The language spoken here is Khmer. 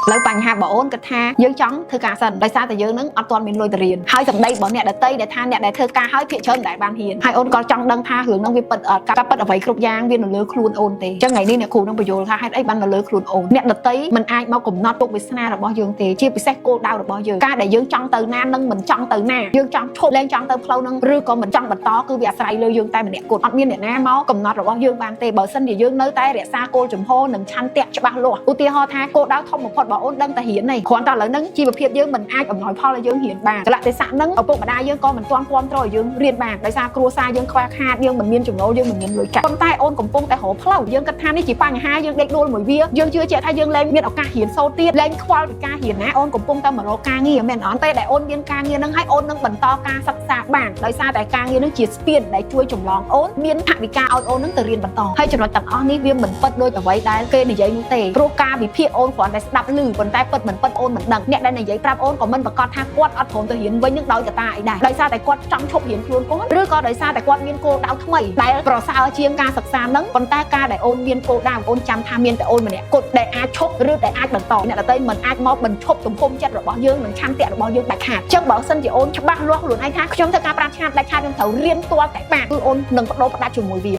แล้วបញ្ហាបងអូនគិតថាយើងចង់ធ្វើការសិនដោយសារតែយើងនឹងអត់ទាន់មានលុយទៅរៀនហើយសម្ដីរបស់អ្នកដទៃដែលថាអ្នកដែលធ្វើការហើយភាគច្រើនដែលបានហ៊ានហើយអូនក៏ចង់ដឹងថារឿងហ្នឹងវាពិតអត់ការពិតអ្វីគ្រប់យ៉ាងវានៅលើខ្លួនអូនទេអញ្ចឹងថ្ងៃនេះអ្នកគ្រូនឹងបញ្យល់ថាហេតុអីបាននៅលើខ្លួនអូនអ្នកដទៃមិនអាចមកកំណត់ទុកវាសនារបស់យើងទេជាពិសេសគោលដៅរបស់យើងការដែលយើងចង់ទៅណានឹងមិនចង់ទៅណាយើងចង់ឈប់លែងចង់ទៅផ្លូវហ្នឹងឬក៏មិនចង់បន្តគឺវាអាស្រ័យលើយើងតែម្នាក់គត់អត់មានអ្នកណាមកកំណត់របស់យើងបានទេបើសិនជាយើងនៅតែរក្សាគោលចំហនិងឆន្ទៈច្បាស់លាស់ឧទាហរណ៍ថាគោលដៅធំបំផុតរបស់អូនដឹងតែរៀនទេគ្រាន់តែឥឡូវហ្នឹងជីវភាពយើងមិនអាចអំណោយផលឲ្យយើងរៀនបានកលៈទេសៈហ្នឹងឪពុកម្ដាយយើងក៏មិនទាន់គាំទ្រឲ្យយើងរៀនបានដោយសារគ្រួសារយើងខ្វះខាតយើងមិនមានចំណូលយើងមិនមានលុយកាក់ប៉ុន្តែអូនកំពុងតែរកផ្លូវយើងគិតថានេះជាបញ្ហាយើងដេកដួលមួយវាយើងជឿជាក់ថាយើងលែងមានឱកាសរៀនសូត្រទៀតលែងខ្វល់ពីការរៀនណាអូនកំពុងតែមករកការងារមែនអត់ទេដែលអូនមានការងារហ្នឹងហើយអូននឹងបន្តការសិក្សាបានដោយសារតែការងារហ្នឹងជាស្ពានដែលជួយចម្លងអូនមានថវិកាឲ្យអូននឹងទៅរៀនបន្តហើយចំណុចទាំងអស់នេះវាមិនពិតដូចអ្វីដែលគេនិយាយនោះទេព្រោះការវិភាគអូនគ្រាន់តែស្ដាប់ឮប៉ុន្តែពិតមិនពិតអូនមិនដឹងអ្នកដែលនិយាយប្រាប់អូនក៏មិនប្រកាសថាគាត់អត់ព្រមទៅរៀនវិញនឹងដោយកត្តាអីដែរដោយសារតែគាត់ចង់ឈប់រៀនខ្លួនគាត់ឬក៏ដោយសារតែគាត់មានគោលដៅថ្មីដែលប្រសើរជាងការសិក្សាហ្នឹងប៉ុន្តែការដែលអូនមានគោលដៅអូនចាំថាមានតែអូនម្នាក់គត់ដែលអាចឈប់ឬដែលអាចបន្តអ្នកដទៃមិនអាចមកបញ្ឈប់ទំហំចិត្តរបស់យើងនិងឆន្ទៈរបស់យើងដាច់ខាតអញ្ចឹងបើសិនជាអូនច្បាស់លាស់ខ្លួនឯងថាខ្ញុំធ្វើការ5ឆ្នាំដាច់ខាតខ្ញុំត្រូវរៀនទាល់តែបានគឺអូននឹងបដូរផ្ដាច់ជាមួយវា